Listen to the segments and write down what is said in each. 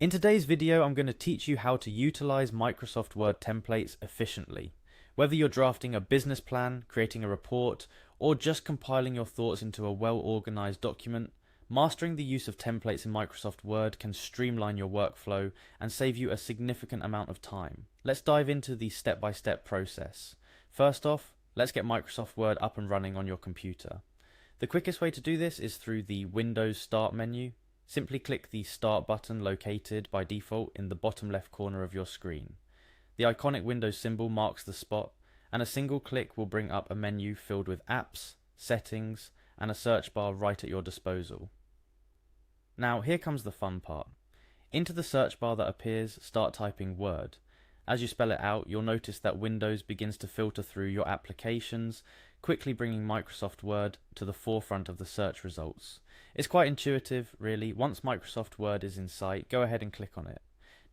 In today's video, I'm going to teach you how to utilize Microsoft Word templates efficiently. Whether you're drafting a business plan, creating a report, or just compiling your thoughts into a well-organized document, mastering the use of templates in Microsoft Word can streamline your workflow and save you a significant amount of time. Let's dive into the step-by-step process. First off, let's get Microsoft Word up and running on your computer. The quickest way to do this is through the Windows Start menu. Simply click the Start button located by default in the bottom left corner of your screen. The iconic Windows symbol marks the spot, and a single click will bring up a menu filled with apps, settings, and a search bar right at your disposal. Now here comes the fun part. Into the search bar that appears, start typing Word. As you spell it out, you'll notice that Windows begins to filter through your applications, quickly bringing Microsoft Word to the forefront of the search results. It's quite intuitive, really. Once Microsoft Word is in sight, go ahead and click on it.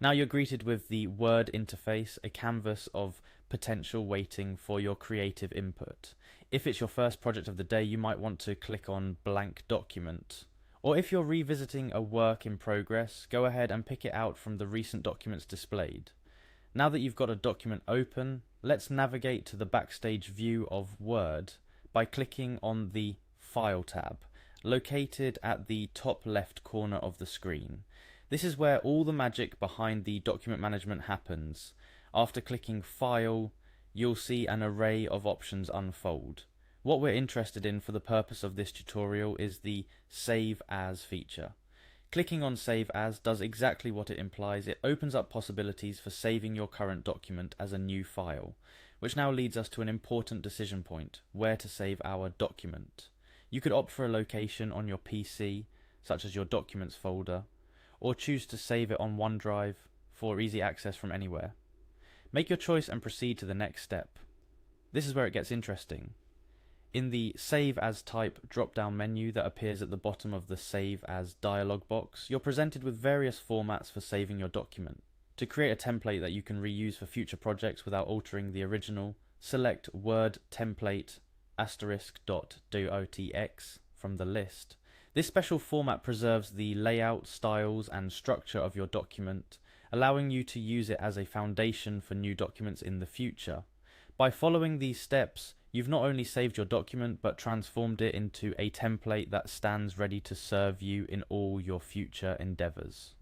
Now you're greeted with the Word interface, a canvas of potential waiting for your creative input. If it's your first project of the day, you might want to click on Blank Document. Or if you're revisiting a work in progress, go ahead and pick it out from the recent documents displayed. Now that you've got a document open, let's navigate to the backstage view of Word by clicking on the File tab, located at the top left corner of the screen. This is where all the magic behind the document management happens. After clicking File, you'll see an array of options unfold. What we're interested in for the purpose of this tutorial is the Save As feature. Clicking on Save As does exactly what it implies. It opens up possibilities for saving your current document as a new file, which now leads us to an important decision point: where to save our document. You could opt for a location on your PC, such as your Documents folder, or choose to save it on OneDrive for easy access from anywhere. Make your choice and proceed to the next step. This is where it gets interesting. In the Save As Type drop-down menu that appears at the bottom of the Save As dialog box, you're presented with various formats for saving your document. To create a template that you can reuse for future projects without altering the original, select Word Template *.docx from the list. This special format preserves the layout, styles, and structure of your document, allowing you to use it as a foundation for new documents in the future. By following these steps, you've not only saved your document, but transformed it into a template that stands ready to serve you in all your future endeavors.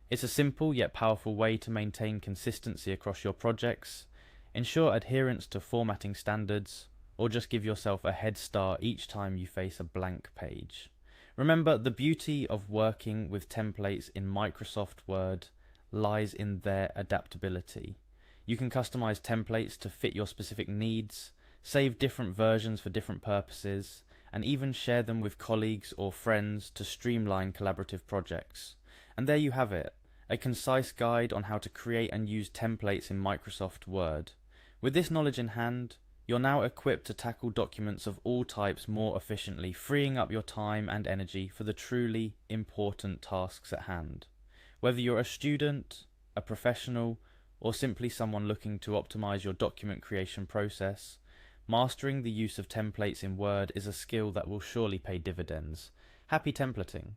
It's a simple yet powerful way to maintain consistency across your projects, ensure adherence to formatting standards, or just give yourself a head start each time you face a blank page. Remember, the beauty of working with templates in Microsoft Word lies in their adaptability. You can customize templates to fit your specific needs, save different versions for different purposes, and even share them with colleagues or friends to streamline collaborative projects. And there you have it, a concise guide on how to create and use templates in Microsoft Word. With this knowledge in hand, you're now equipped to tackle documents of all types more efficiently, freeing up your time and energy for the truly important tasks at hand. Whether you're a student, a professional, or simply someone looking to optimize your document creation process, mastering the use of templates in Word is a skill that will surely pay dividends. Happy templating!